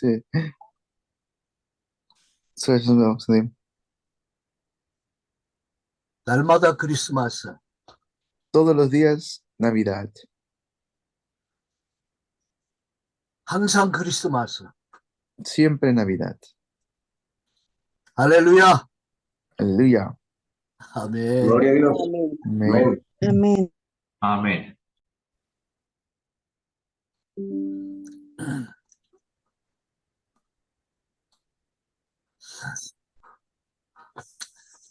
네. 수고하셨습니다, 목사님. 날마다 크리스마스. Todos los días, Navidad. 항상 크리스마스. Siempre Navidad. 할렐루야. Aleluya. 아멘. Gloria a Dios. Amén. Amén. Amén. Amén.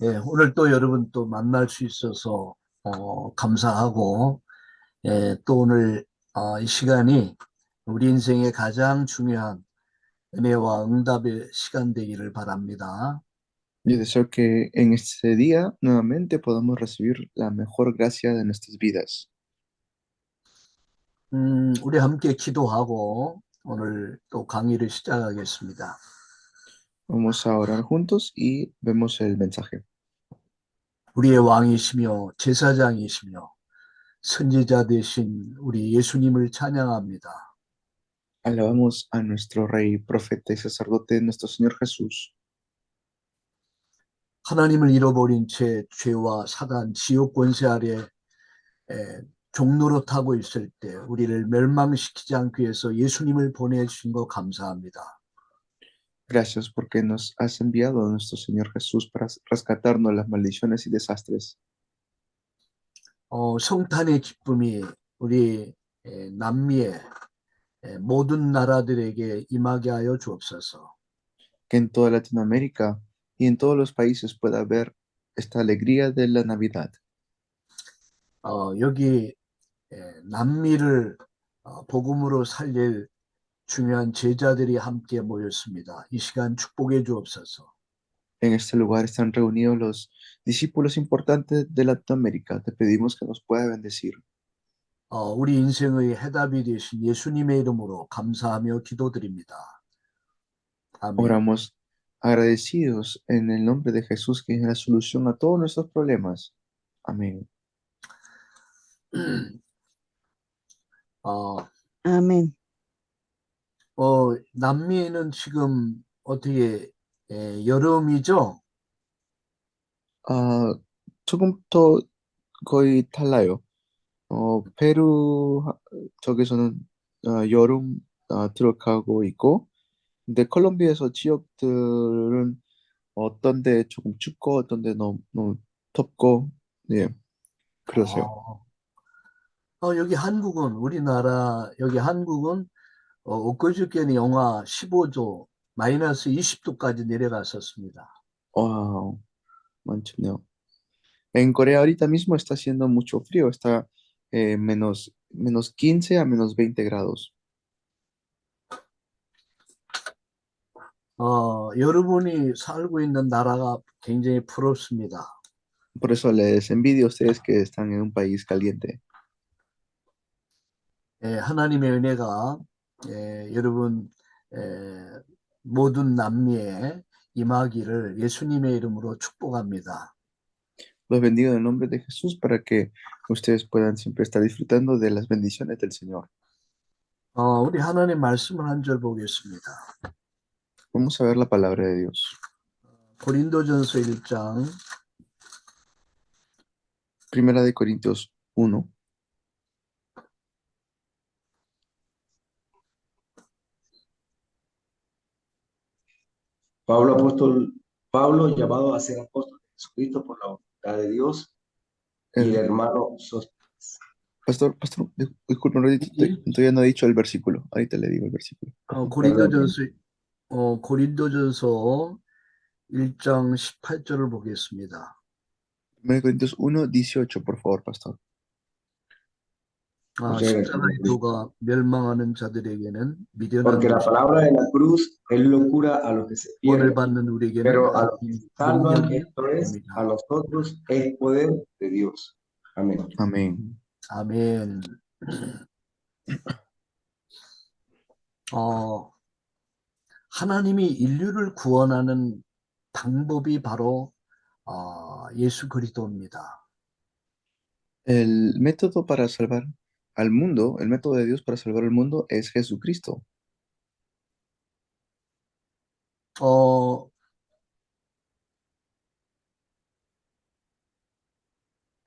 예, 오늘 또 여러분 또 만날 수 있어서 감사하고, 예, 또 오늘 이 시간이 우리 인생의 가장 중요한 은혜와 응답의 시간 되기를 바랍니다. Yo deseo que en este día nuevamente podamos recibir la mejor gracia de nuestras vidas. 우리 함께 기도하고 오늘 또 강의를 시작하겠습니다. Vamos a orar juntos y vemos el mensaje. 우리의 왕이시며 제사장이시며 선지자 되신 우리 예수님을 찬양합니다. Alabamos a nuestro Rey, profeta y sacerdote, nuestro Señor Jesús. 하나님을 잃어버린 채 죄와 사단, 지옥 권세 아래 종로로 타고 있을 때 우리를 멸망시키지 않기 위해서 예수님을 보내주신 거 감사합니다. Gracias porque nos has enviado a nuestro Señor Jesús para rescatarnos de las maldiciones y desastres. 성탄의 기쁨이 우리 남미의 모든 나라들에게 임하게 하여 주옵소서. Que en toda Latinoamérica y en todos los países pueda haber esta alegría de la Navidad. 여기 남미를 복음으로 살릴 중요한 제자들이 함께 모였습니다. 이 시간 축복해 주옵소서. En este lugar están reunidos los discípulos importantes de Latinoamérica. Te pedimos que nos pueda bendecir. 우리 인생의 해답이 되신 예수님의 이름으로 감사하며 기도드립니다. 아멘. Oramos agradecidos en el nombre de Jesús, que es la solución a todos nuestros problemas. Amén. Amén. 남미는 지금 어떻게 여름이죠? 조금 더 거의 달라요. 페루 쪽에서는 여름 들어가고 있고, 근데 콜롬비아에서 지역들은 어떤 데 조금 춥고 어떤 데 너무 덥고, 예, 그러세요. 여기 한국은 우리나라 여기 한국은 엊그저께는 영하 15도 마이너스 20도까지 내려갔었습니다. Wow, manchoneo. En Corea ahorita mismo está haciendo mucho frío, está menos 15 a menos 20 grados. 여러분이 살고 있는 나라가 굉장히 부럽습니다. Por eso les envidio a ustedes que están en un país caliente. 하나님의 은혜가 여러분 모든 남미에 임하기를 예수님의 이름으로 축복합니다. Los bendigo en el nombre de Jesús para que ustedes puedan siempre estar disfrutando de las bendiciones del Señor. 우리 하나님 말씀을 한 절 보겠습니다. Vamos a ver la palabra de Dios. 고린도전서 1장 Primera de Corintios 1. Pablo, llamado a ser apóstol de Jesucristo por la voluntad de Dios, y el hermano Sóstenes. Pastor, disculpe, todavía no he dicho el versículo. Ahorita le digo el versículo. 고린도전서 1장 18절을 보겠습니다. 1 Corintios 1, 18, por favor, pastor. 십자가의 도가 멸망하는 자들에게는 미련한 Porque la palabra de la cruz es locura a los que se 구원을 pierden, 받는 우리에게는 pero a los que se salvan, 능력이 esto es, 됩니다. a nosotros es poder de Dios. Amén. Amén. 아멘. 하나님이 인류를 구원하는 방법이 바로 예수 그리스도입니다. El método para salvar al mundo, el método de Dios para salvar al mundo es Jesucristo. 어,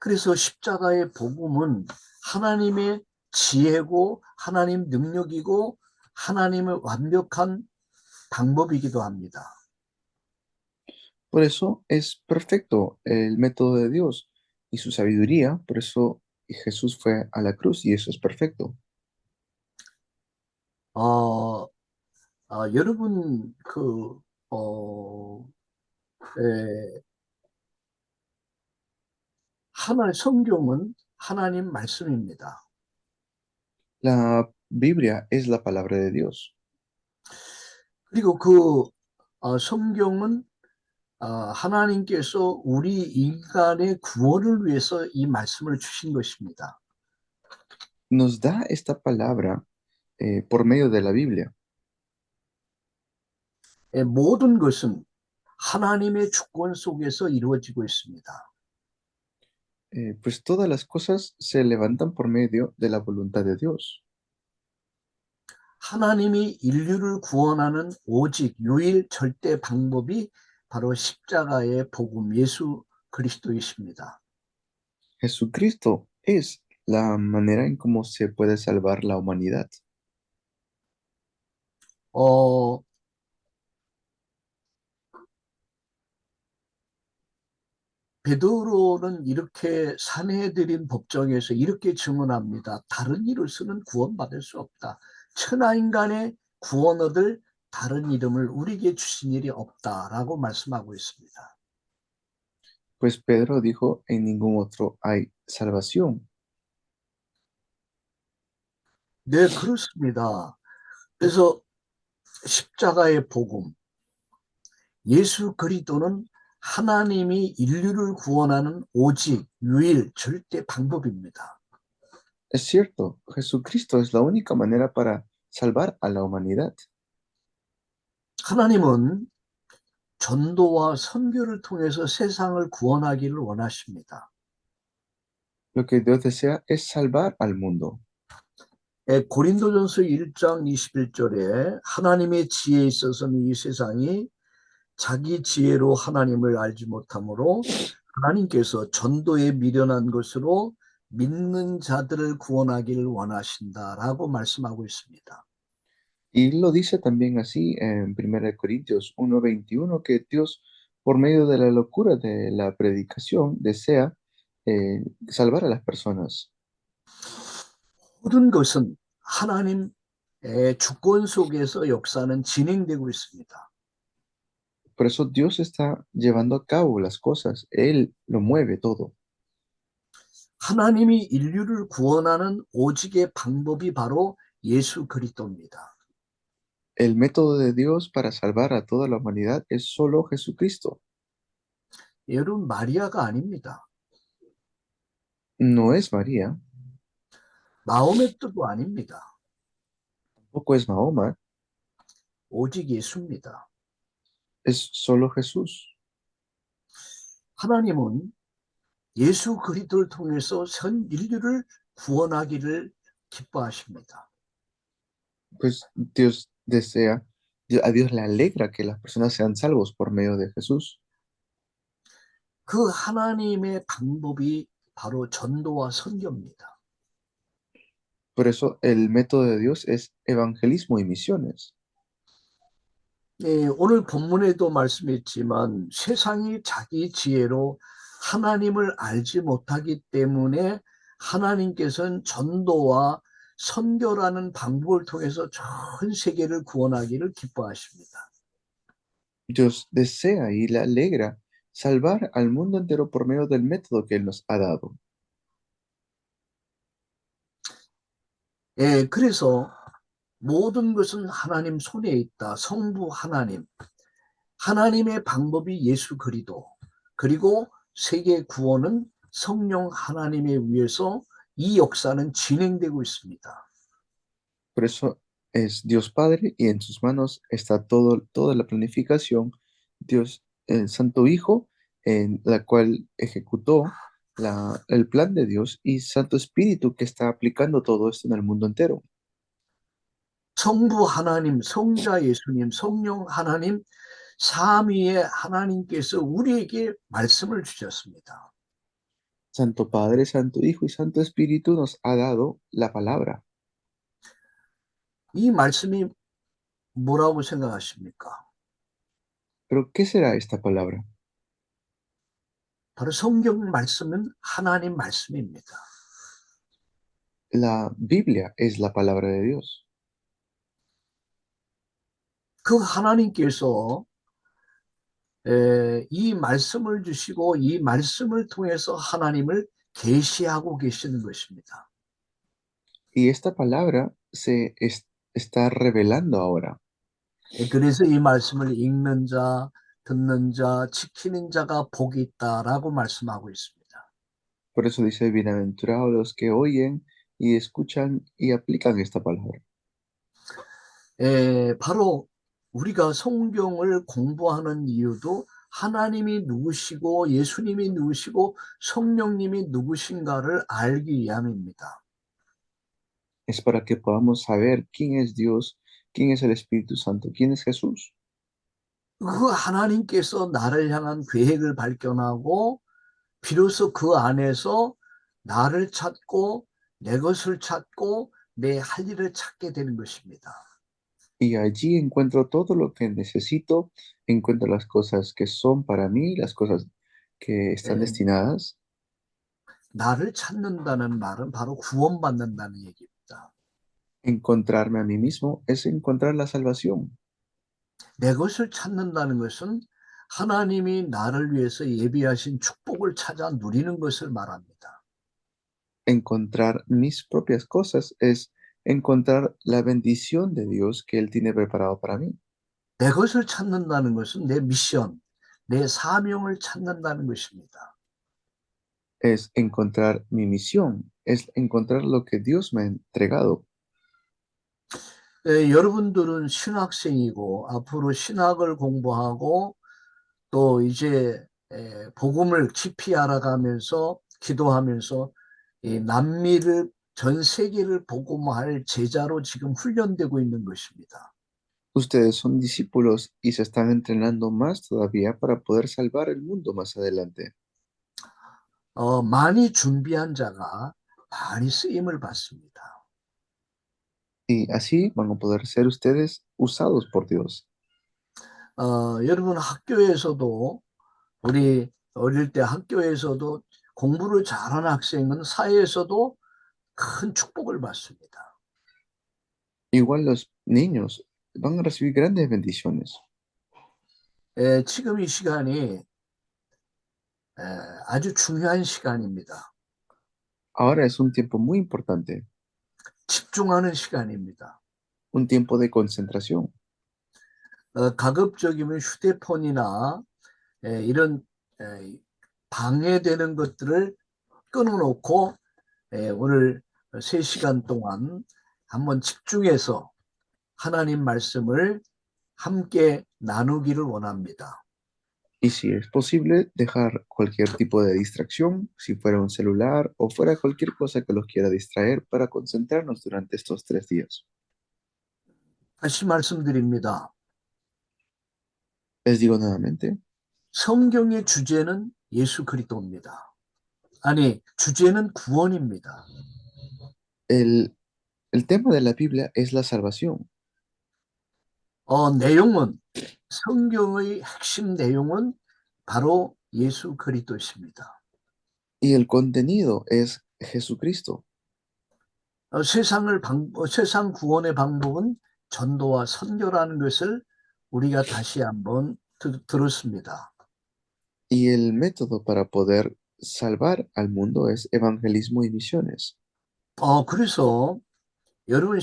그래서 십자가의 복음은 하나님의 지혜고 하나님 능력이고 하나님의 완벽한 방법이기도 합니다. Por eso es perfecto el método de Dios y su sabiduría. Por eso Jesús fue a la cruz y eso es perfecto. 어, 여러분 어, 에, 성경은 하나님 말씀입니다. La Biblia es la palabra de Dios. 그리고 성경은 하나님께서 우리 인간의 구원을 위해서 이 말씀을 주신 것입니다. Nos da esta palabra por medio de la Biblia. 모든 것은 하나님의 주권 속에서 이루어지고 있습니다. Pues todas las cosas se levantan por medio de la voluntad de Dios. 하나님이 인류를 구원하는 오직 유일 절대 방법이 바로 십자가의 복음 예수 그리스도이십니다. Jesucristo es la manera en cómo se puede salvar la humanidad. 어, 베드로는 이렇게 사내들인 법정에서 이렇게 증언합니다. 다른 이로서는 구원받을 수 없다. 천하인간의 구원 얻을 다른 이름을 우리에게 주신 일이 없다라고 말씀하고 있습니다. Pues Pedro dijo, en ningún otro hay salvación. 네, 그렇습니다. 그래서 십자가의 복음, 예수 그리스도는 하나님이 인류를 구원하는 오직 유일 절대 방법입니다. Es cierto, Jesucristo es la única manera para salvar a la humanidad. 하나님은 전도와 선교를 통해서 세상을 구원하기를 원하십니다. Lo que Dios desea es salvar al mundo. 고린도전서 1장 21절에 하나님의 지혜에 있어서는 이 세상이 자기 지혜로 하나님을 알지 못하므로 하나님께서 전도에 미련한 것으로 믿는 자들을 구원하기를 원하신다라고 말씀하고 있습니다. Y lo dice también así en 1 Corintios 1:21, que Dios, por medio de la locura de la predicación, desea salvar a las personas. 모든 것은 하나님의 주권 속에서 역사는 진행되고 있습니다. Por eso Dios está llevando a cabo las cosas. Él lo mueve todo. 하나님이 인류를 구원하는 오직의 방법이 바로 예수 그리스도입니다. El método de Dios para salvar a toda la humanidad es solo Jesucristo. 여러분, 마리아가 아닙니다. No es María, 마호메 뜻도 아닙니다. tampoco es Mahoma, 오직 예수입니다. es solo Jesús. 하나님은 예수 그리스도를 통해서 전 인류를 구원하기를 기뻐하십니다. Pues Dios desea, a Dios le alegra que las personas sean salvos por medio de Jesús. 그 하나님의 방법이 바로 전도와 선교입니다. Por eso el método de Dios es evangelismo y misiones. 네, 오늘 본문에도 말씀했지만 세상이 자기 지혜로 하나님을 알지 못하기 때문에 하나님께서는 전도와 선교라는 방법을 통해서 전 세계를 구원하기를 기뻐하십니다. Dios desea y le alegra salvar al mundo entero por medio del método que Él nos ha dado. 예, 그래서 모든 것은 하나님 손에 있다. 성부 하나님, 하나님의 방법이 예수 그리스도, 그리고 세계 구원은 성령 하나님에 의해서 이 역사는 진행되고 있습니다. Por eso es Dios Padre y en sus manos está toda la planificación, Dios, el Santo Hijo, en la cual ejecutó el plan de Dios y Santo Espíritu que está aplicando todo esto en el mundo entero. 성부 하나님, 성자 예수님, 성령 하나님 삼위의 하나님께서 우리에게 말씀을 주셨습니다. Santo Padre, Santo Hijo y Santo Espíritu nos ha dado la palabra. 이 말씀이 뭐라고 생각하십니까? Pero, ¿qué será esta palabra? 바로 성경 말씀은 하나님 말씀입니다. La Biblia es la palabra de Dios. 그 하나님께서 이 말씀을 주시고 이 말씀을 통해서 하나님을 계시하고 계시는 것입니다. Y esta palabra está revelando ahora. 그래서 이 말씀을 읽는 자, 듣는 자, 지키는 자가 복이 있다라고 말씀하고 있습니다. Por eso dice, bienaventurados los que oyen y escuchan y aplican esta palabra. 바로 우리가 성경을 공부하는 이유도 하나님이 누구시고 예수님이 누구시고 성령님이 누구신가를 알기 위함입니다. Es para que podamos saber quién es Dios, quién es el Espíritu Santo, quién es Jesús. 그 하나님께서 나를 향한 계획을 발견하고 비로소 그 안에서 나를 찾고 내 것을 찾고 내 할 일을 찾게 되는 것입니다. Y allí encuentro todo lo que necesito, encuentro las cosas que son para mí, las cosas que están 예, destinadas. 나를 찾는다는 말은 바로 구원받는다는 얘기입니다. Encontrarme a mí mismo es encontrar la salvación. 내 것을 찾는다는 것은 하나님이 나를 위해서 예비하신 축복을 찾아 누리는 것을 말합니다. Encontrar mis propias cosas es encontrar la bendición de Dios que Él tiene preparado para mí. 내 것을 찾는다는 것은 내 미션, 내 사명을 찾는다는 것입니다. Es encontrar mi misión, es encontrar lo que Dios me ha entregado. 여러분들은 신학생이고 앞으로 신학을 공부하고 또 이제 복음을 깊이 알아가면서 기도하면서 이 남미를 전 세계를 복음화할 제자로 지금 훈련되고 있는 것입니다. Ustedes son discípulos y se están entrenando más todavía para poder salvar el mundo más adelante. 많이 준비한 자가 많이 쓰임을 받습니다. Y así van a poder ser ustedes usados por Dios. 여러분 학교에서도 우리 어릴 때 학교에서도 공부를 잘하는 학생은 사회에서도 큰 축복을 받습니다. Igual los niños van a recibir grandes bendiciones. 지금 이 시간이 아주 중요한 시간입니다. Ahora es un tiempo muy importante, 집중하는 시간입니다. un tiempo de concentración. 가급적이면 휴대폰이나 이런 방해되는 것들을 끊어놓고 오늘 3시간 동안 한번 집중해서 하나님 말씀을 함께 나누기를 원합니다. Y si es posible, dejar cualquier tipo de distracción, si fuera un celular o fuera cualquier cosa que los quiera distraer para concentrarnos durante estos 3 días. 다시 말씀드립니다. Les digo nuevamente, 성경의 주제는 예수 그리스도입니다. 아니, 주제는 구원입니다. el tema de la Biblia es la salvación. 내용은 성경의 핵심 내용은 바로 예수 그리스도십니다. Y el contenido es Jesucristo. 세상 구원의 방법은 전도와 선교라는 것을 우리가 다시 한번 들었습니다. Y el método para poder salvar al mundo es evangelismo y misiones. 그래서 여러분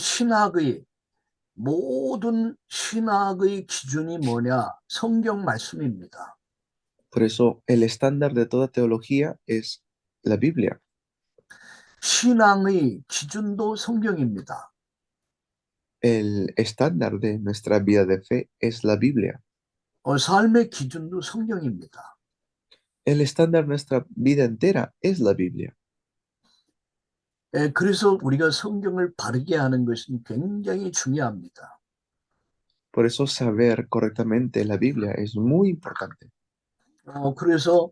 모든 신학의 기준이 뭐냐? 성경 말씀입니다. Por eso el estándar de toda teología es la Biblia. 신앙의 기준도 성경입니다. El estándar de nuestra vida de fe es la Biblia. 삶의 기준도 성경입니다. El estándar de nuestra vida entera es la Biblia. 그래서 우리가 성경을 바르게 하는 것은 굉장히 중요합니다. Por eso saber correctamente la Biblia es muy importante. 그래서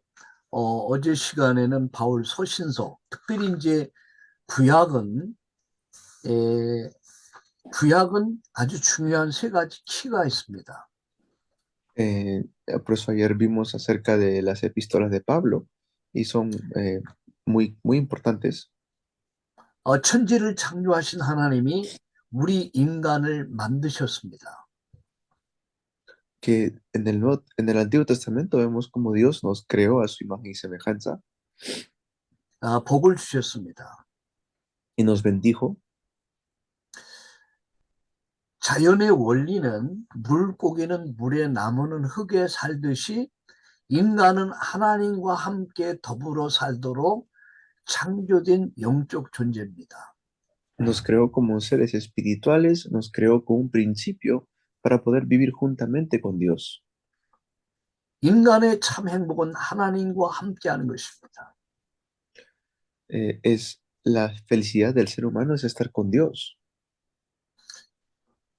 어제 시간에는 바울 서신서, 특별히 이제 구약은 구약은 아주 중요한 세 가지 키가 있습니다. Eh, por eso ayer vimos acerca de las epístolas de Pablo y son muy importantes. 천지를 창조하신 하나님이 우리 인간을 만드셨습니다. Que en el Antiguo Testamento vemos como Dios nos creó a su imagen y semejanza 복을 주셨습니다. y nos bendijo. 자연의 원리는 물고기는 물에 나무는 흙에 살듯이 인간은 하나님과 함께 더불어 살도록 창조된 영적 존재입니다. Nos creó como seres espirituales, nos creó con un principio para poder vivir juntamente con Dios. 인간의 참 행복은 하나님과 함께하는 것입니다. Es la felicidad del ser humano es estar con Dios.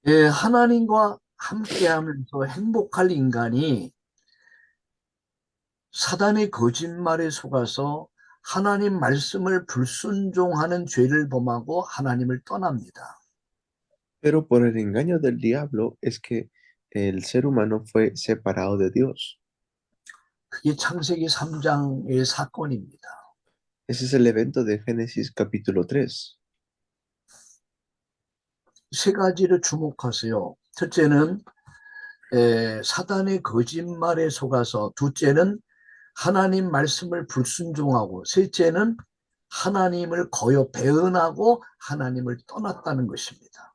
하나님과 함께하면서 행복할 인간이 사단의 거짓말에 속아서 하나님 말씀을 불순종하는 죄를 범하고 하나님을 떠납니다. Pero por el engaño del diablo es que el ser humano fue separado de Dios. 그게 창세기 3장의 사건입니다. Ese es el evento de Génesis capítulo 3. 세 가지를 주목하세요. 첫째는 사단의 거짓말에 속아서, 둘째는 하나님 말씀을 불순종하고, 셋째는 하나님을 거여 배은하고 하나님을 떠났다는 것입니다.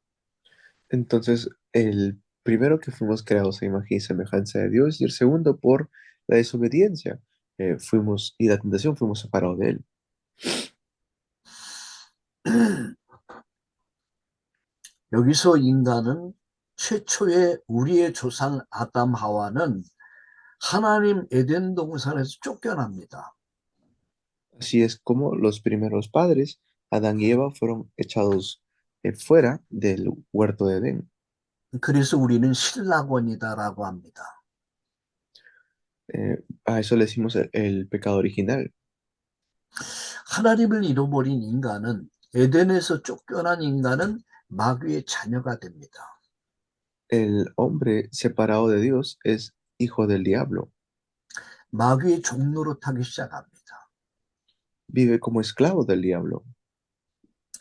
Entonces, el primero que fuimos creados a imagen y semejanza de Dios y el segundo por la desobediencia y la tentación fuimos separados de Él. 여기서 인간은 최초의 우리의 조상 아담 하와는 하나님 에덴 동산에서 쫓겨납니다. Así es como los primeros padres, Adán y Eva, fueron echados fuera del huerto de Edén. 그래서 우리는 신락원이다라고 합니다. A eso le decimos el pecado original. 하나님을 잃어버린 인간은, 에덴에서 쫓겨난 인간은 마귀의 자녀가 됩니다. El hombre separado de Dios es hijo del diablo. 마귀의 종노릇하기 시작합니다. Vive como esclavo del diablo.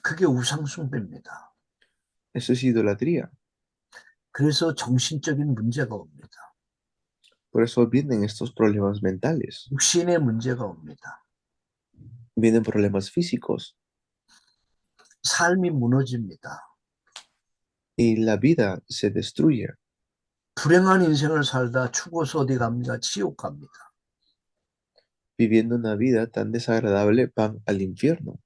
그게 우상숭배입니다. Eso es idolatría. 그래서 정신적인 문제가 옵니다. Por eso vienen estos problemas mentales. 육신의 문제가 옵니다. Vienen problemas físicos. 삶이 무너집니다. Y la vida se destruye. 불행한 인생을 살다 죽어서 어디 갑니까? 지옥 갑니다. Viviendo una vida tan desagradable van al infierno.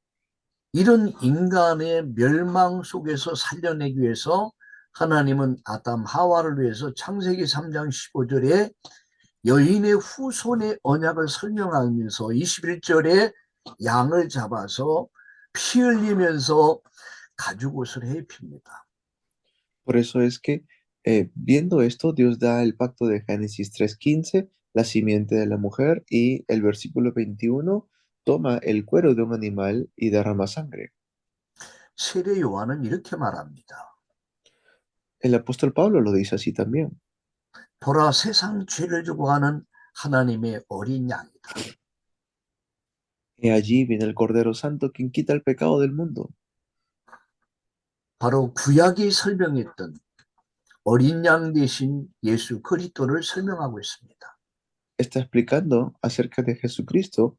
이런 인간의 멸망 속에서 살려내기 위해서 하나님은 아담 하와를 위해서 창세기 3장 15절에 여인의 후손의 언약을 설명하면서 21절에 양을 잡아서 피 흘리면서 가죽옷을 해입힙니다. Por eso es que viendo esto, Dios da el pacto de Génesis 3:15, la simiente de la mujer, y el versículo 21 toma el cuero de un animal y derrama sangre. 세례 요한은 이렇게 말합니다. El apóstol Pablo lo dice así también. 보라, 세상 죄를 지고 가는 하나님의 어린 양이다. Y allí viene el Cordero Santo quien quita el pecado del mundo. 바로 구약이 설명했던 어린 양 대신 예수 그리스도를 설명하고 있습니다. Está explicando acerca de Jesucristo,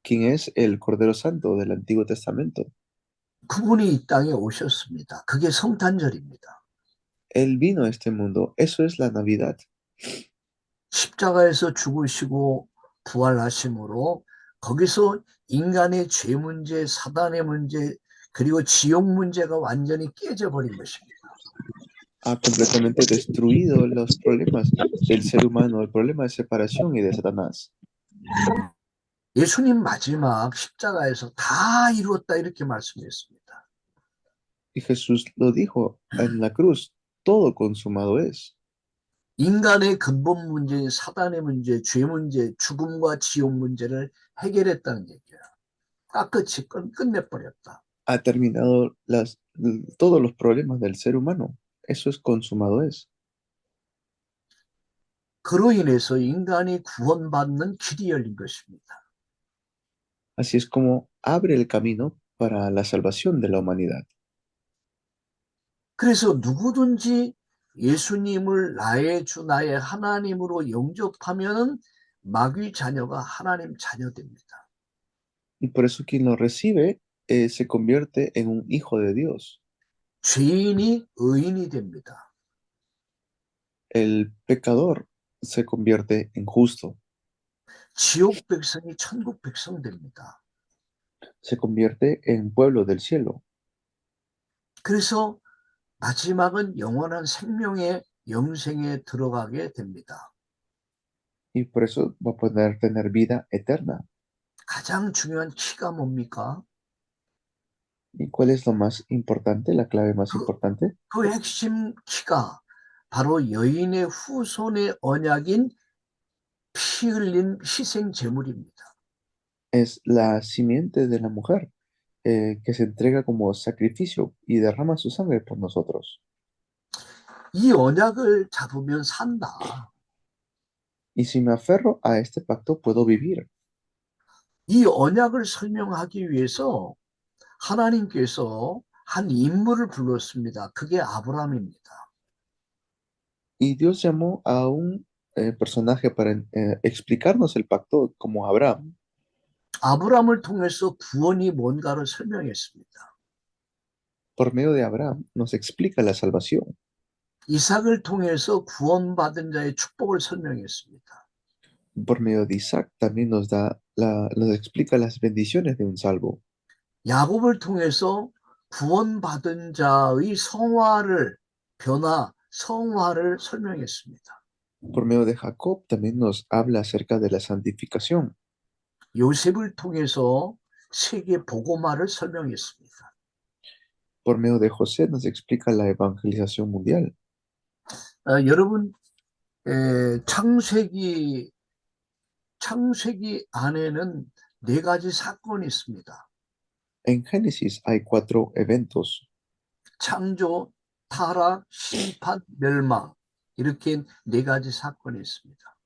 quien es el Cordero Santo del Antiguo Testamento. 그분이 이 땅에 오셨습니다. 그게 성탄절입니다. Él vino a este mundo. Eso es la Navidad. 십자가에서 죽으시고 부활하심으로 거기서 인간의 죄 문제, 사단의 문제, 그리고 지옥 문제가 완전히 깨져버린 것입니다. Ha completamente destruido los problemas del ser humano, el problema de separación y de Satanás. 예수님 마지막 십자가에서 다 이루었다 이렇게 말씀했습니다. Y Jesús lo dijo en la cruz, todo consumado es. 인간의 근본 문제인 사단의 문제, 죄 문제, 죽음과 지옥 문제를 해결했다는 얘기야. 깨끗이 끝내버렸다. Ha terminado todos los problemas del ser humano. Eso es consumado es. 그로 인해서 인간이 구원받는 길이 열린 것입니다. Así es como abre el camino para la salvación de la humanidad. 그래서 누구든지 예수님을 나의 주, 나의 하나님으로 영접하면 마귀 자녀가 하나님 자녀됩니다. Y por eso quien lo recibe se convierte en un hijo de Dios. 죄인이 의인이 됩니다. El pecador se convierte en justo, 지옥 백성이 천국 백성 됩니다. se convierte en pueblo del cielo. 그래서 마지막은 영원한 생명의 영생에 들어가게 됩니다. Y por eso va a poder tener vida eterna. 가장 중요한 키가 뭡니까? ¿Y cuál es lo más importante, la clave más importante? 그 핵심 키가 바로 여인의 후손의 언약인 피 흘린 희생 제물입니다. Es la simiente de la mujer que se entrega como sacrificio y derrama su sangre por nosotros. 이 언약을 잡으면 산다. Y si me aferro a este pacto, puedo vivir. 이 언약을 설명하기 위해서 하나님께서 한 인물을 불렀습니다. 그게 아브라함입니다. Y Dios llamó a un personaje para explicarnos el pacto como Abraham. 아브라함을 통해서 구원이 뭔가를 설명했습니다. Por medio de Abraham nos explica la salvación. 이삭을 통해서 구원받은 자의 축복을 설명했습니다. Por medio de Isaac también nos explica las bendiciones de un salvo. 야곱을 통해서 구원받은 자의 성화를 설명했습니다. Por medio de Jacob también nos habla acerca de la santificación. 요셉을 통해서 세계 복음화를 설명했습니다. Por medio de José nos explica la evangelización mundial. 여러분, 창세기 안에는 4가지 사건이 있습니다. En Génesis hay 4 eventos. 창조, 타락, 심판, 멸망 이렇게 4가지 사건이 있습니다.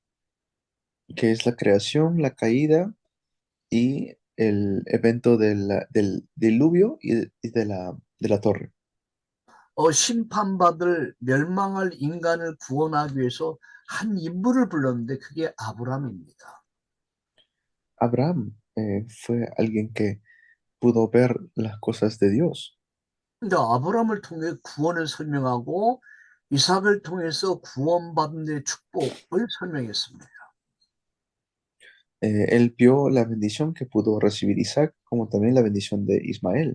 Que es la creación, la caída y el evento del diluvio y de la torre. 심판받을 멸망할 인간을 구원하기 위해서 한 인물을 불렀는데 그게 아브라함입니다. Abraham fue alguien que pudo ver las cosas de Dios. 근데 아브라함을 통해 구원을 설명하고 이삭을 통해서 구원받는 데 축복을 설명했습니다. Él vio la bendición que pudo recibir Isaac, como también la bendición de Ismael.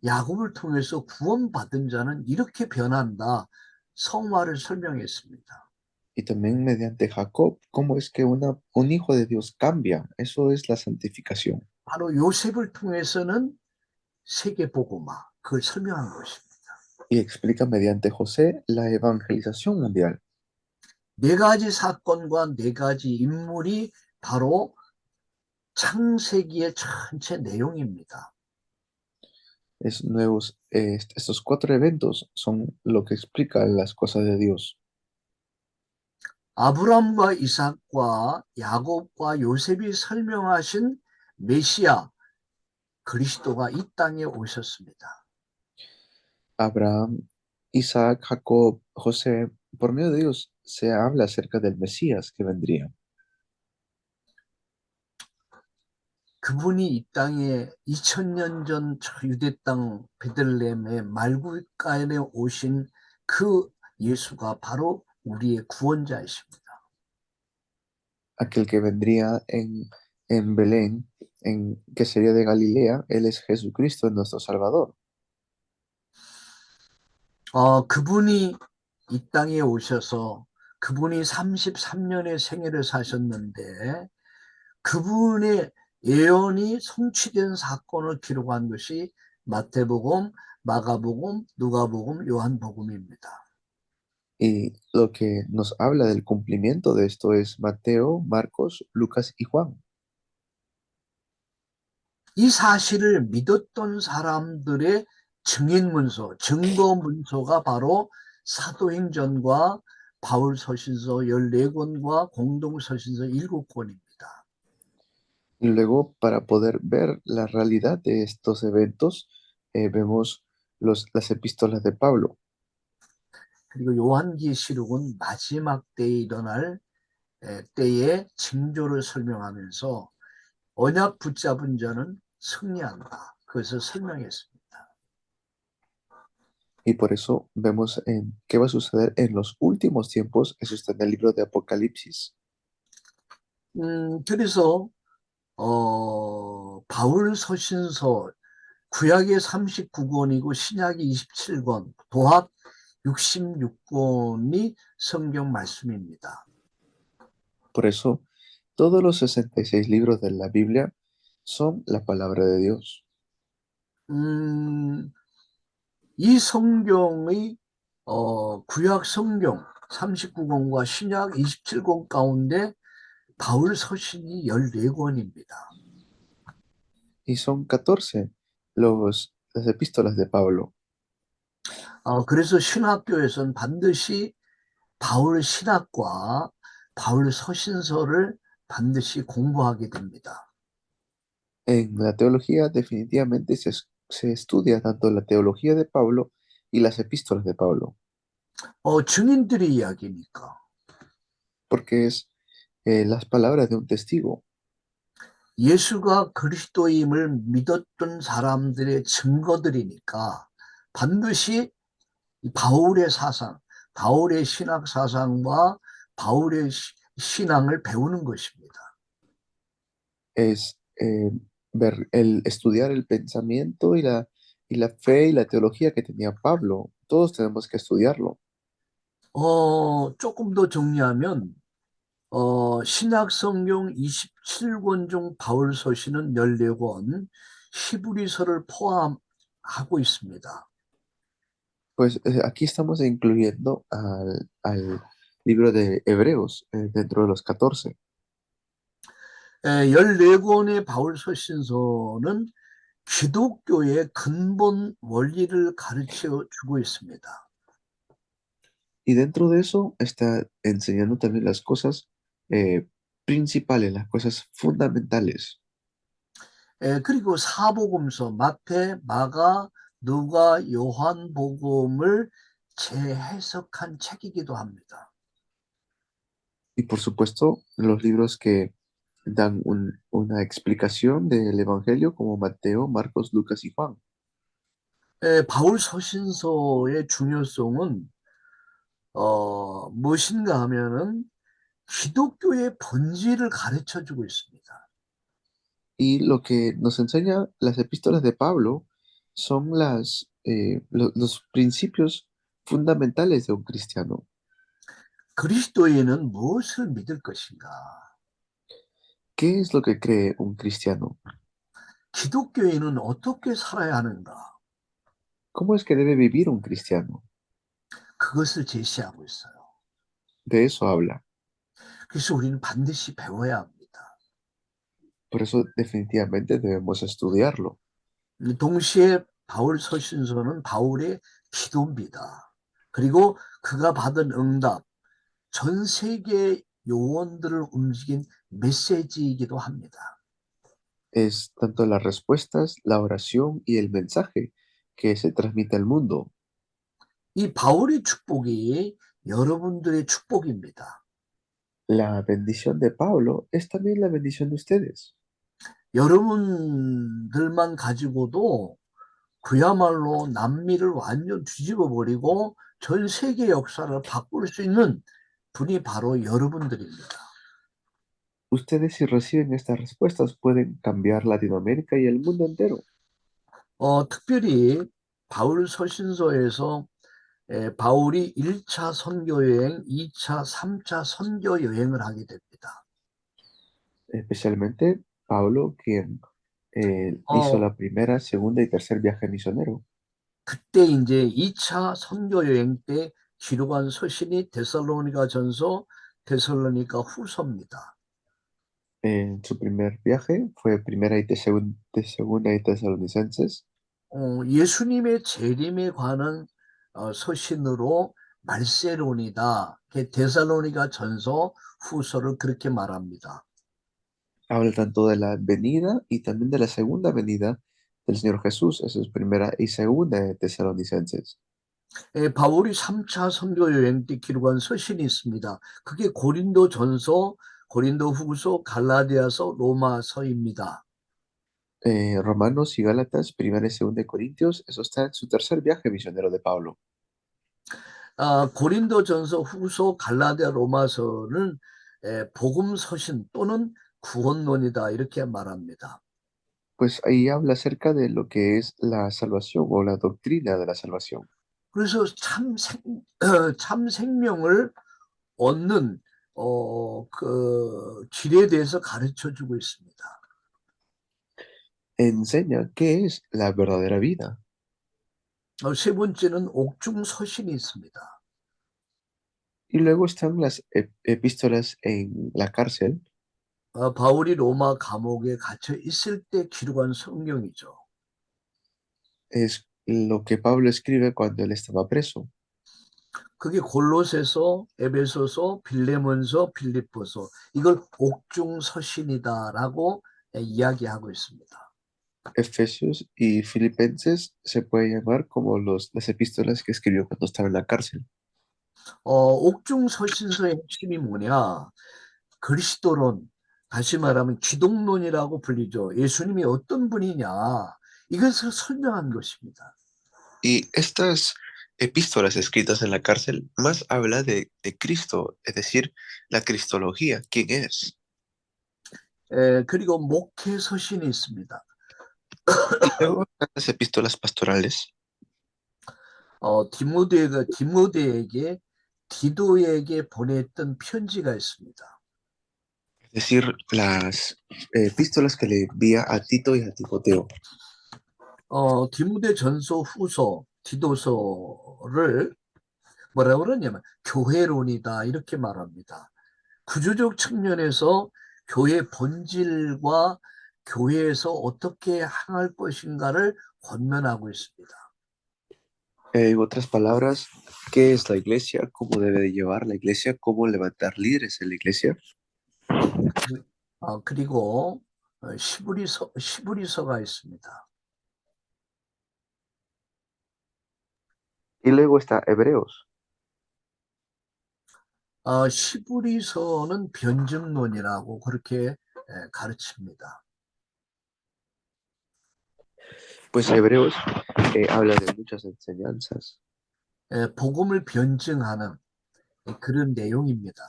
야곱을 통해서 구원받은 자는 이렇게 변한다. 성화를 설명했습니다. Y también mediante Jacob, cómo es que un hijo de Dios cambia. Eso es la santificación. 바로 요셉을 통해서는 세계 복음화, 그걸 설명한 것입니다. Y explica mediante José la evangelización mundial. 4가지 사건과 4가지 인물이 바로 창세기의 전체 내용입니다. Estos 4 eventos son lo que explica las cosas de Dios. 아브람과 이삭과 야곱과 요셉이 설명하신 메시아 그리스도가 이 땅에 오셨습니다. Abraham, Isaac, Jacob, José, por medio de Dios se habla acerca del Mesías que vendría. 그분이 이 땅에 2000년 전 유대 땅 베들레헴의 말구가에 오신 그 예수가 바로 우리의 구원자이십니다. Aquel que vendría en Belén, que sería de Galilea, Él es Jesucristo, nuestro Salvador. 그분이 이 땅에 오셔서 그분이 33년의 생애를 사셨는데 그분의 예언이 성취된 사건을 기록한 것이 마태복음, 마가복음, 누가복음, 요한복음입니다. Y lo que nos habla del cumplimiento de esto es Mateo, Marcos, Lucas y Juan. 이 사실을 믿었던 사람들의 증인문서, 증거문서가 바로 사도행전과 바울서신서 14권과 공동서신서 7권입니다. Y luego, para poder ver la realidad de estos eventos, vemos las epístolas de Pablo. 그리고 요한계시록은 마지막 때에 일어날 때의 징조를 설명하면서 언약 붙잡은 자는 승리한다. 그것을 설명했습니다. Y por eso vemos en qué va a suceder en los últimos tiempos. Eso está en el libro de Apocalipsis. 그래서 바울 서신서 구약이 39권이고 신약이 27권, 도합 66권이 성경 말씀입니다. Por eso, todos los 66 libros de la Biblia son la palabra de Dios. 이 성경의 구약 성경 39권과 신약 27권 가운데 바울 서신이 14권입니다. Y son 14 las epístolas de Pablo. 그래서 신학교에서는 반드시 바울 신학과 바울 서신서를 반드시 공부하게 됩니다. En la teología definitivamente se estudia tanto la teología de Pablo y las epístolas de Pablo, 증인들의 이야기니까. porque es las palabras de un testigo. 예수가 그리스도임을 믿었던 사람들의 증거들이니까 반드시 바울의 사상, 바울의 신학 사상과 바울의 신앙을 배우는 것입니다. Es estudiar el pensamiento y la fe y la teología que tenía Pablo. Todos tenemos que estudiarlo. 조금 더 정리하면 신약 성경 27권 중 바울 서신은 14권, 히브리서를 포함하고 있습니다. Pues aquí estamos incluyendo al libro de Hebreos dentro de los 14. 14권의 바울 서신서는 기독교의 근본 원리를 가르쳐 주고 있습니다. Y dentro de eso está enseñando también las cosas principales, las cosas fundamentales. 그리고 사복음서 마태, 마가, 누가, 요한복음을 재해석한 책이기도 합니다. Y por supuesto, los libros que dan una explicación del Evangelio como Mateo, Marcos, Lucas y Juan. 바울 서신서의 중요성은 무엇인가 하면은 기독교의 본질을 가르쳐 주고 있습니다. Y lo que nos enseña las epístolas de Pablo son los principios fundamentales de un cristiano. 그리스도인은 무엇을 믿을 것인가? ¿Qué es lo que cree un cristiano? 기독교인은 어떻게 살아야 하는가? ¿Cómo es que debe vivir un cristiano? 그것을 제시하고 있어요. De eso habla. 그래서 우리는 반드시 배워야 합니다. Por eso definitivamente debemos estudiarlo. 동시에 바울 서신서는 바울의 기도입니다. 그리고 그가 받은 응답, 전 세계 요원들을 움직인 메시지이기도 합니다. Es tanto las respuestas, la oración y el mensaje que se transmite al mundo. 이 바울의 축복이 여러분들의 축복입니다. La bendición de Pablo es también la bendición de ustedes. 여러분들만 가지고도 그야말로 남미를 완전 뒤집어 버리고 전 세계 역사를 바꿀 수 있는 분이 바로 여러분들입니다. Ustedes si reciben estas respuestas pueden cambiar Latinoamérica y el mundo entero. 특별히 바울 서신서에서 바울이 1차 선교 여행, 2차, 3차 선교 여행을 하게 됩니다. Especialmente Pablo, quien hizo la primera, segunda y tercer viaje misionero. 그때 이제 2차 선교 여행 때 기록한 서신이 데살로니가 전서, 데살로니가 후서입니다. En su primer viaje fue primera y de segunda y tesalonicenses. 예수님의 재림에 관한 서신으로 말세론이다. 데살로니가 전서, 후서를 그렇게 말합니다. Habla tanto de la venida y también de la segunda venida del Señor Jesús. Eso es primera y segunda de tesalonicenses. 바울이 3차 선교 여행 때 기록한 서신이 있습니다. 그게 고린도 전서, 고린도 후서, 갈라디아서, 로마서입니다. Romanos y Gálatas, primera y segunda de Corintios, eso está en su tercer viaje misionero de Pablo. 고린도 전서, 후서, 갈라디아, 로마서는 복음 서신 또는 구원론이다 이렇게 말합니다. Pues ahí habla acerca de lo que es la salvación o la doctrina de la salvación. 그래서 참 생명을 얻는 그 길에 대해서 가르쳐 주고 있습니다. Enseña qué es la verdadera vida. 세 번째는 옥중 서신이 있습니다. Y luego están las epístolas en la cárcel. 바울이 로마 감옥에 갇혀 있을 때 기록한 성경이죠. Es lo que Pablo escribe cuando él estaba preso. 그게 골로새서, 에베소서, 빌레몬서, 빌립보서 이걸 옥중 서신이다라고 이야기하고 있습니다. Efesios y Filipenses se puede llamar como las epístolas que escribió cuando estaba en la cárcel. 옥중 서신서의 핵심이 뭐냐? 그리스도론, 다시 말하면 기독론이라고 불리죠. 예수님이 어떤 분이냐? 이것을 설명한 것입니다. Y estas epístolas escritas en la cárcel más habla de Cristo, es decir, la cristología, quién es. 그리고 목회 서신이 있습니다. Y luego están las epístolas pastorales. 디모데에게 디도에게 보냈던 편지가 있습니다. Es decir, las epístolas que le envía a Tito y a Timoteo. 디모데 전서, 후서, 디도서를 뭐라고 그러냐면 교회론이다 이렇게 말합니다. 구조적 측면에서 교회 본질과 교회에서 어떻게 향할 것인가를 권면하고 있습니다. En otras palabras, ¿qué es la iglesia? ¿Cómo debe de llevar la iglesia? ¿Cómo levantar líderes en la iglesia? 그리고 시브리서가 있습니다. Y luego está Hebreos. 시브리서는 변증론이라고 그렇게 가르칩니다. Pues Hebreos habla de muchas enseñanzas. 복음을 변증하는 그런 내용입니다.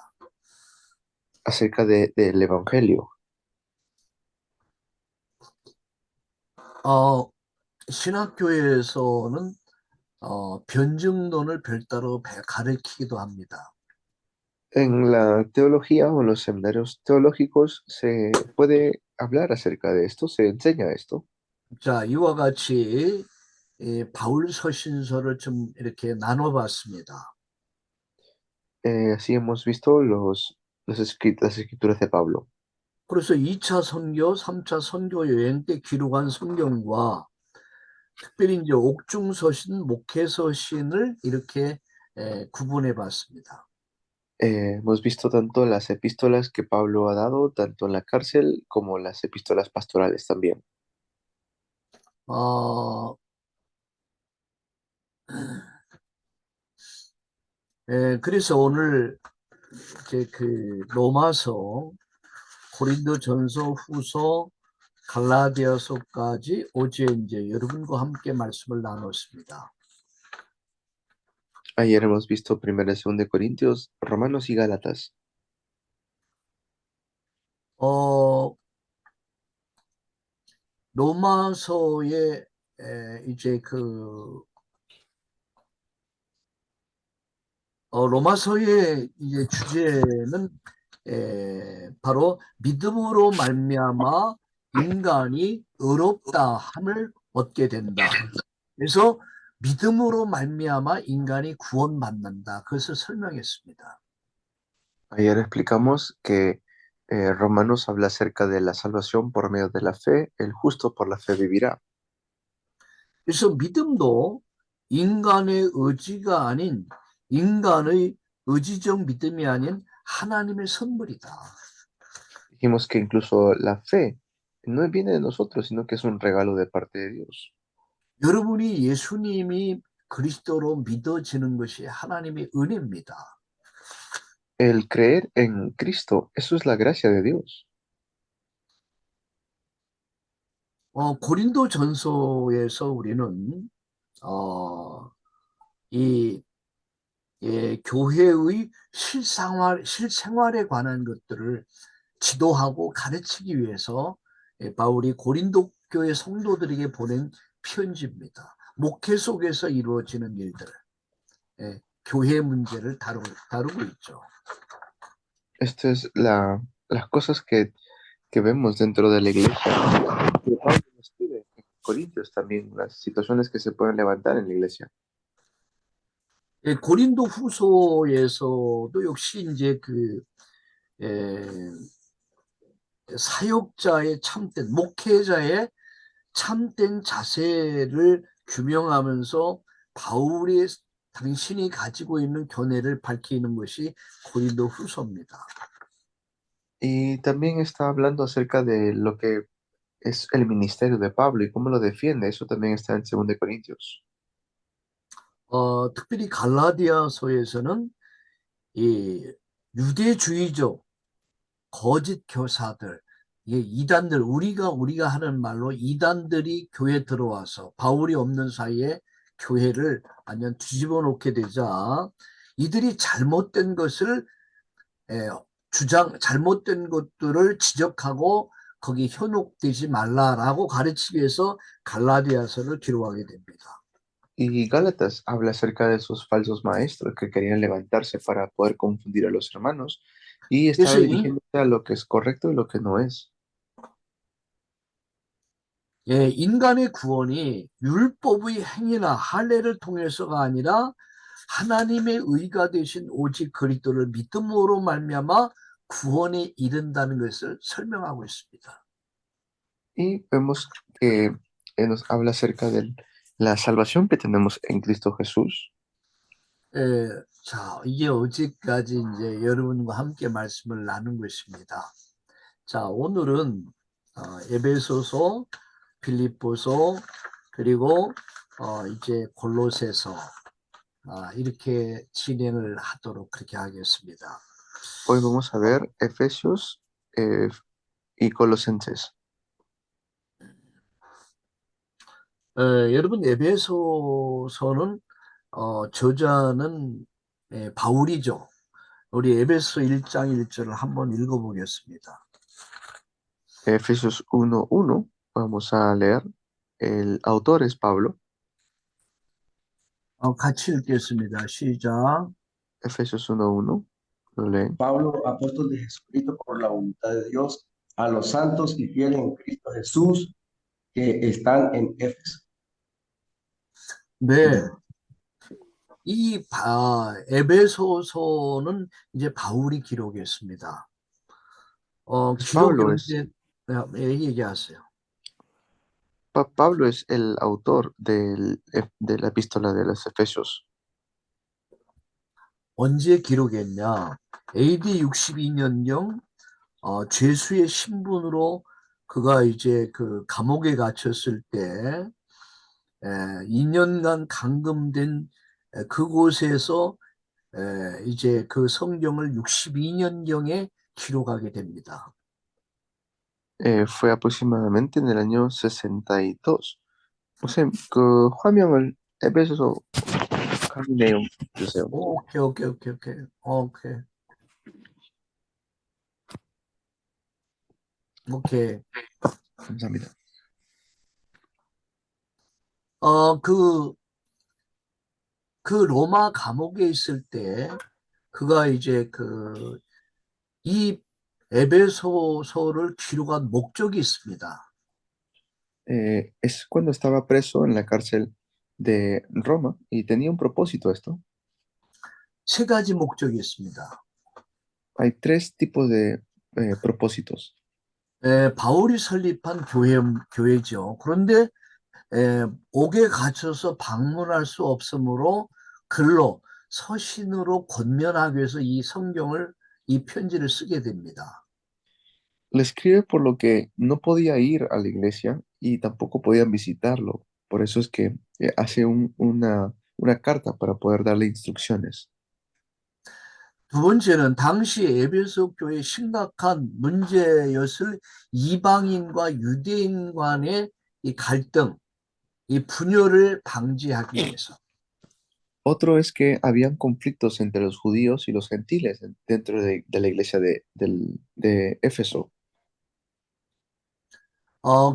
Acerca del Evangelio. 신학교에서는 변증론을 별도로 가르치기도 합니다. En la teología o en los seminarios teológicos se puede hablar acerca de esto, se enseña esto. 자, 이와 같이 바울 서신서를 좀 이렇게 나눠봤습니다. Así hemos visto las escrituras de Pablo. 그래서 2차 선교, 3차 선교 여행 때 기록한 성경과 특별히 이제 옥중 서신, 목회 서신을 이렇게 구분해 봤습니다. Hemos visto tanto las epístolas que Pablo ha dado, tanto en la cárcel como las epístolas pastorales también. 그래서 오늘 이제 그 로마서, 고린도 전서, 후서, 갈라디아서까지 어제 이제 여러분과 함께 말씀을 나눴습니다. Ayer hemos visto 1 y 2 Corintios, Romanos y Gálatas. 로마서의 이제 로마서의 이제 주제는 바로 믿음으로 말미암아 인간이 의롭다 함을 얻게 된다. 그래서 믿음으로 말미암아 인간이 구원받는다. 그것을 설명했습니다. Ayer explicamos que Romanos habla acerca de la salvación por medio de la fe, el justo por la fe vivirá. 그래서 믿음도 인간의 의지가 아닌 인간의 의지적 믿음이 아닌 하나님의 선물이다. Dijimos que incluso la fe no viene de nosotros, sino que es un regalo de parte de Dios. 여러분이 예수님이 그리스도로 믿어지는 것이 하나님의 은혜입니다. El creer en Cristo, eso es la gracia de Dios. 고린도 전서에서 우리는 이 교회의 실생활에 관한 것들을 지도하고 가르치기 위해서 바울이 고린도 교회 성도들에게 보낸 편지입니다. 목회 속에서 이루어지는 일들, 교회 문제를 다루고 있죠. Esto es las cosas que vemos dentro de la iglesia. Que Pablo nos escribe en Corintios también, las situaciones que se pueden levantar en la iglesia. 고린도 후서에서도 역시 이제 사역자의 참된, 목회자의 참된 자세를 규명하면서 바울이 당신이 가지고 있는 견해를 밝히는 것이 고린도 후서입니다. Y también está hablando acerca de lo que es el ministerio de Pablo y cómo lo defiende. Eso también está en 2 Corintios. 특별히 갈라디아서에서는 이 유대주의적 거짓 교사들, 이단들, 우리가 하는 말로 이단들이 교회 들어와서 바울이 없는 사이에 교회를 완전 뒤집어 놓게 되자 이들이 잘못된 것을 잘못된 것들을 지적하고 거기 현혹되지 말라라고 가르치기 위해서 갈라디아서를 기록하게 됩니다. Y Gálatas habla acerca de esos falsos maestros que querían levantarse para poder confundir a los hermanos y estaba 그래서 dirigiéndose a lo que es correcto y lo que no es. 인간의 구원이 율법의 행위나 할례를 통해서가 아니라 하나님의 의가 되신 오직 그리스도를 믿음으로 말미암아 구원에 이른다는 것을 설명하고 있습니다. Y vemos que nos habla acerca de la salvación que tenemos en Cristo Jesús. 자, 이게 어제까지 이제 여러분과 함께 말씀을 나눈 것입니다. 자, 오늘은 에베소서, 빌립보서, 그리고 이제 골로새서 이렇게 진행을 하도록 그렇게 하겠습니다. Hoy vamos a ver Efesios y Colosenses. 여러분 에베소서는 저자는 바울이죠. 우리 에베소 1장 1절을 한번 읽어보겠습니다. Efesios 1:1, vamos a leer. El autor es Pablo. 같이 읽겠습니다. 시작. Efesios 1:1, lo leen. Pablo, apóstol de Jesucristo por la voluntad de Dios, a los santos y fieles en Cristo Jesús que están en Éfeso. 네. 이 에베소서는 이제 바울이 기록했습니다. Pablo es, 얘기하세요. Pablo es el autor de la epístola de los Efesios. 언제 기록했냐? AD 62년경 죄수의 신분으로 그가 이제 그 감옥에 갇혔을 때 2년간 감금된 그곳에서 이제 그 성경을 62년경에 기록하게 됩니다. Fue aproximadamente en el año 62. 우선 그 화명을 에베소서 강의 내용 주세요. 오케이. 감사합니다. 그 로마 감옥에 있을 때 그가 이제 이 에베소서를 기록한 목적이 있습니다. Es cuando estaba preso en la cárcel de Roma y tenía un propósito esto. 세 가지 목적이 있습니다. Hay tres tipos de propósitos. 바울이 설립한 교회죠. 그런데 옥에 갇혀서 방문할 수 없으므로 글로 서신으로 권면하기 위해서 이 편지를 쓰게 됩니다. Le escribe por lo que no podía ir a la iglesia y tampoco podían visitarlo. Por eso es que hace una carta para poder darle instrucciones. 두 번째는 당시 에베소 교회의 심각한 문제였을 이방인과 유대인 간의 이 갈등, 이 분열을 방지하기 위해서. Otro es que habían conflictos entre los judíos y los gentiles dentro de la iglesia de Éfeso.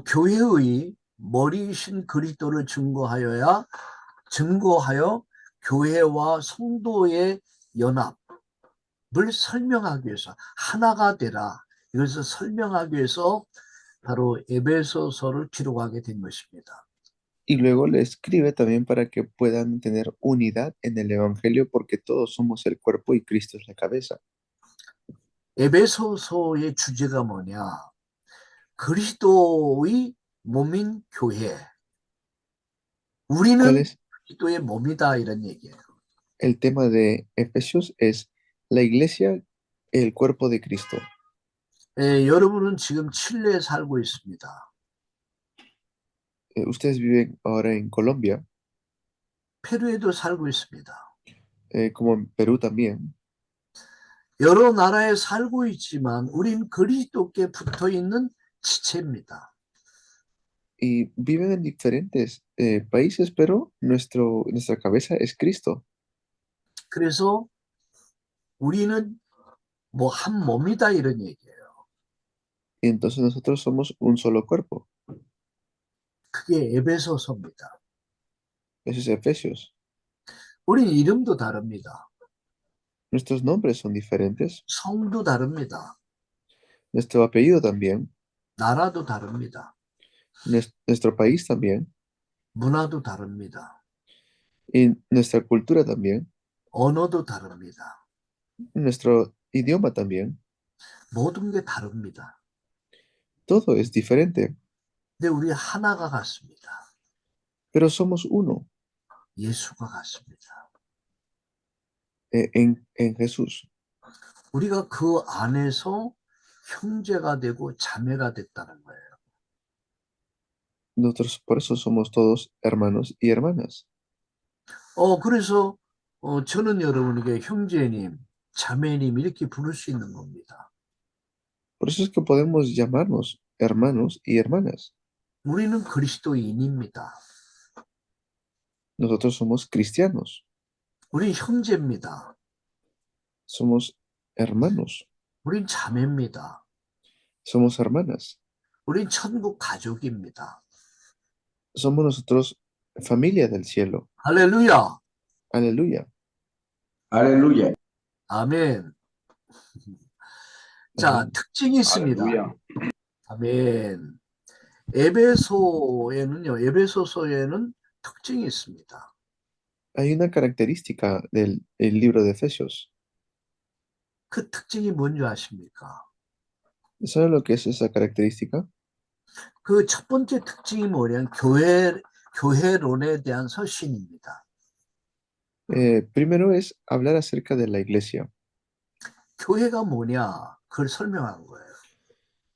교회의 머리이신 그리스도를 증거하여 교회와 성도의 연합을 설명하기 위해서 하나가 되라. 이것을 설명하기 위해서 바로 에베소서를 기록하게 된 것입니다. Y luego le escribe también para que puedan tener unidad en el Evangelio porque todos somos el cuerpo y Cristo es la cabeza. 에베소서의 주제가 뭐냐? 그리스도의 몸인 교회. ¿Cuál 우리는 es 그리스도의 몸이다 이런 얘기예요. el tema de Efesios? Es la iglesia, el cuerpo de Cristo. 여러분은 지금 칠레에 살고 있습니다. Ustedes viven ahora en Colombia, 페루에도 살고 있습니다. como en Perú también, 여러 나라에 살고 있지만 우린 그리스도께 붙어 있는 지체입니다. y viven en diferentes países, pero nuestra cabeza es Cristo. 그래서 우리는 뭐 한 몸이다 이런 얘기예요. Y entonces nosotros somos un solo cuerpo. 그게 에베소서입니다. Eso es Efesios. 우린 이름도 다릅니다. Nuestros nombres son diferentes, 성도 다릅니다. nuestro apellido también, 나라도 다릅니다. nuestro país también, 문화도 다릅니다. y nuestra cultura también, 언어도 다릅니다. nuestro idioma también. 모든 게 다릅니다. Todo es diferente, 근데 우리 하나가 같습니다. pero somos uno 예수가 같습니다. en Jesús. 우리가 그 안에서 형제가 되고 자매가 됐다는 거예요. Nosotros por eso somos todos hermanos y hermanas. 그래서 저는 여러분에게 형제님, 자매님 이렇게 부를 수 있는 겁니다. Por eso es que podemos llamarnos hermanos y hermanas. 우리는 그리스도인입니다. Nosotros somos cristianos, 우린 형제입니다. somos hermanos, 우린 자매입니다. somos hermanas, 우린 천국 가족입니다. somos nosotros familia del cielo. 할렐루야. Aleluya. Aleluya. 아멘. 자, 아멘. 특징이 있습니다. Aleluya. 아멘. 에베소서에는 특징이 있습니다. Hay una característica del el libro de Efesios. 그 특징이 뭔지 아십니까? ¿Sabe lo que es esa característica? 그 첫 번째 특징이 뭐냐면 교회론에 대한 서신입니다. Primero es hablar acerca de la iglesia. 교회가 뭐냐? 그걸 설명한 거예요.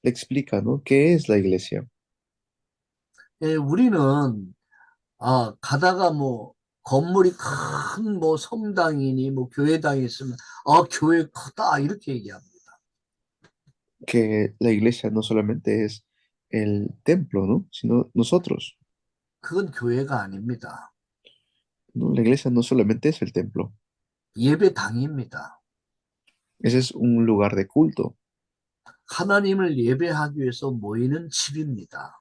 Le explica, ¿no? ¿Qué es la iglesia? 우리는 가다가 뭐 건물이 큰 뭐 성당이니 뭐 교회당이 있으면 교회 크다 이렇게 얘기합니다. Que la iglesia no solamente es el templo, ¿no? Sino nosotros, 그건 교회가 아닙니다. ¿no? La iglesia no solamente es el templo, 예배당입니다. ese es un lugar de culto, 하나님을 예배하기 위해서 모이는 집입니다.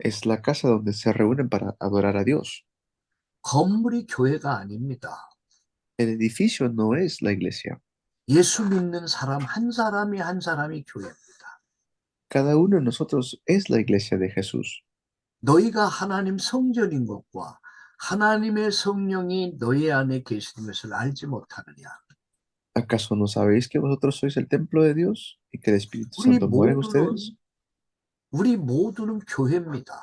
es la casa donde se reúnen para adorar a Dios. 건물이 교회가 아닙니다. El edificio no es la iglesia. 예수 믿는 사람 한 사람이 교회입니다. Cada uno de nosotros es la iglesia de Jesús. 너희가 하나님 성전인 것과 하나님의 성령이 너희 안에 계시는 것을 알지 못하느냐? ¿Acaso no sabéis que vosotros sois el templo de Dios y que el Espíritu 우리 Santo mora en 모두는 ustedes? 우리 모두는 교회입니다.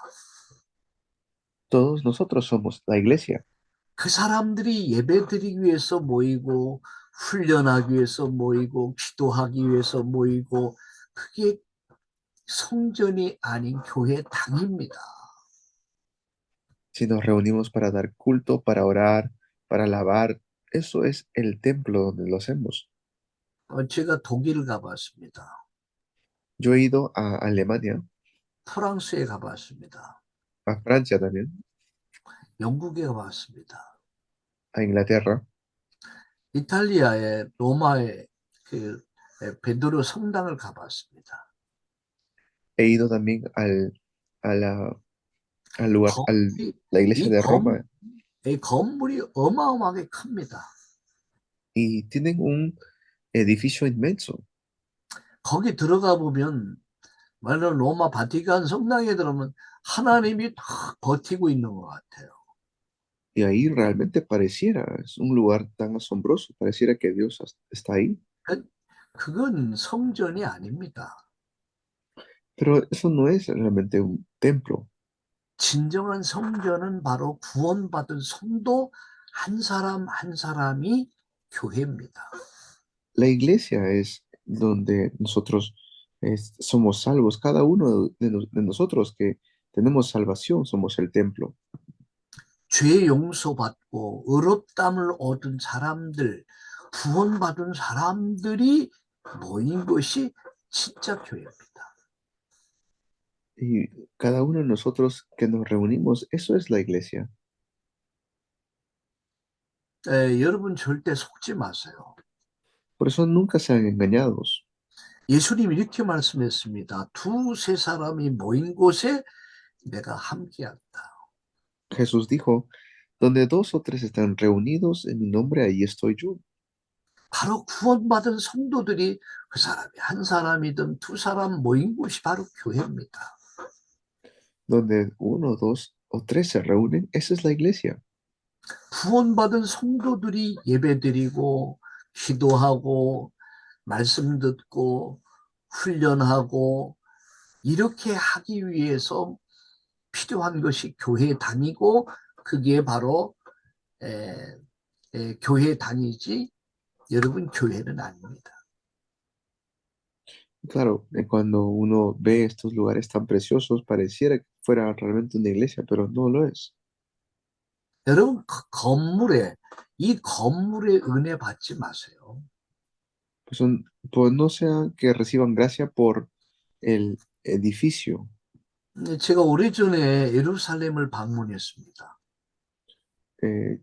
Todos nosotros somos la iglesia. 그 사람들이 예배드리기 위해서 모이고 훈련하기 위해서 모이고 기도하기 위해서 모이고 그게 성전이 아닌 교회당입니다. Si nos reunimos para dar culto, para orar, para alabar, eso es el templo donde lo hacemos. 제가 독일 가봤습니다. Yo he ido a Alemania, 프랑스에 가봤습니다. a Francia también, 영국에 가봤습니다. a Inglaterra. 이탈리아의 로마의 그 베드로 성당을 가봤습니다. He ido también a al lugar, 건물이, la iglesia 이, de Roma 이 건물이 어마어마하게 큽니다. y tienen un edificio inmenso. 거기 들어가 보면 말로 로마 바티칸 성당에 들어오면 하나님이 탁 버티고 있는 것 같아요. Y ahí realmente pareciera, es un lugar tan asombroso, pareciera que Dios está ahí. 그건 성전이 아닙니다. Pero eso no es realmente un templo. 진정한 성전은 바로 구원받은 성도 한 사람 한 사람이 교회입니다. La iglesia es donde nosotros somos salvos, cada uno de nosotros que tenemos salvación, somos el templo. 죄 용서받고 의롭다함을 얻은 사람들, 구원받은 사람들이 모인 것이 진짜 교회입니다. Y cada uno de nosotros que nos reunimos, eso es la iglesia. 여러분 절대 속지 마세요. Por eso nunca sean engañados. 예수님이 이렇게 말씀했습니다. 두세 사람이 모인 곳에 내가 함께한다. Jesús dijo, donde dos o tres están reunidos en mi nombre, ahí estoy yo. 바로 구원받은 성도들이 그 사람이 한 사람이든 두 사람 모인 곳이 바로 교회입니다. Donde uno, dos o tres se reúnen, esa es la iglesia. 구원받은 성도들이 예배드리고 기도하고 말씀 듣고 훈련하고 이렇게 하기 위해서 필요한 것이 교회당이고 그게 바로 교회당이지 여러분 교회는 아닙니다. Claro, cuando uno ve estos lugares tan preciosos, pareciera que fuera realmente una iglesia, pero no lo es. 여러분 이 건물에 은혜 받지 마세요. Pues no sea que reciban gracia por el edificio. 제가 오래전에 예루살렘을 방문했습니다.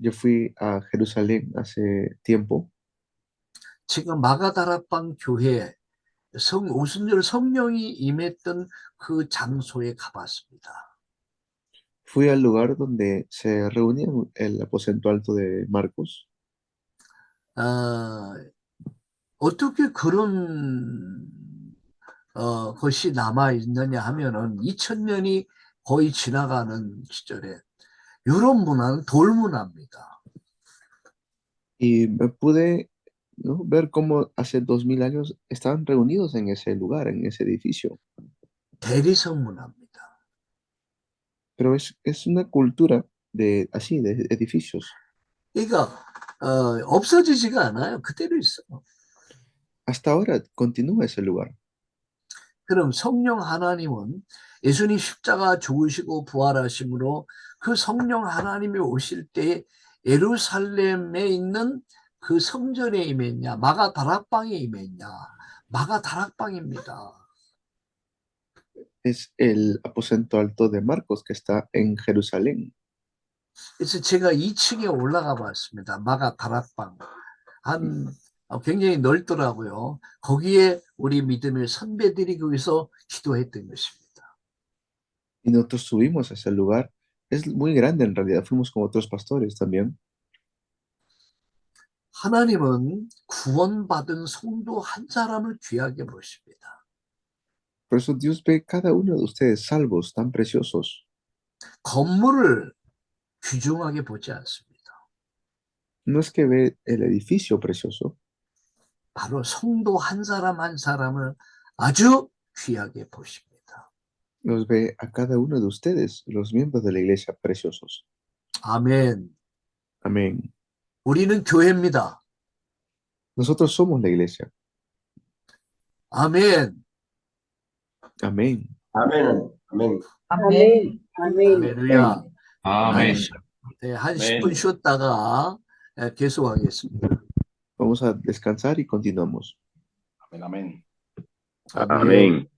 Yo fui a Jerusalén hace tiempo. 제가 마가다락방 교회 오순절 성령이 임했던 그 장소에 가봤습니다. Fui al lugar donde se reunía el aposento alto de Marcos. 어떻게 그런 것이 남아 있느냐 하면은 2000년이 거의 지나가는 시절에 유럽 문화는 돌 문화입니다. Y me pude, ¿no?, ver cómo hace 2000 años estaban reunidos en ese lugar, en ese edificio. 대리석 문화입니다. Pero es una cultura de así, de edificios. 그러니까 없어지지가 않아요. 그대로 있어요. Hasta ahora continúa ese lugar. 그럼 성령 하나님은 예수님 십자가 죽으시고 부활하심으로 그 성령 하나님이 오실 때 예루살렘에 있는 그 성전에 임했냐, 마가 다락방에 임했냐, 마가 다락방입니다. Es el aposento alto de Marcos que está en Jerusalén. 그래서 제가 2층에 올라가 봤습니다. 마가 다락방. 굉장히 넓더라고요. 거기에 우리 믿음의 선배들이 거기서 기도했던 것입니다. Y nosotros subimos a ese lugar. Es muy grande en realidad. Fuimos con otros pastores también. 하나님은 구원받은 성도 한 사람을 귀하게 보십니다. Por eso Dios ve cada uno de ustedes salvos, tan preciosos. 건물을 귀중하게 보지 않습니다. No es que ve el edificio precioso, 바로 성도 한 사람 한 사람을 아주 귀하게 보십니다. los ve a cada uno de ustedes, los miembros de la iglesia preciosos. 아멘. Amén. 우리는 교회입니다. Nosotros somos la iglesia. 아멘. Amén. Amén, amén. Amén. Amén. 할렐루야. 아멘. 네, 한 아멘. 10분 쉬었다가 계속하겠습니다. Vamos a descansar y continuamos. 아멘. 아멘. 아멘.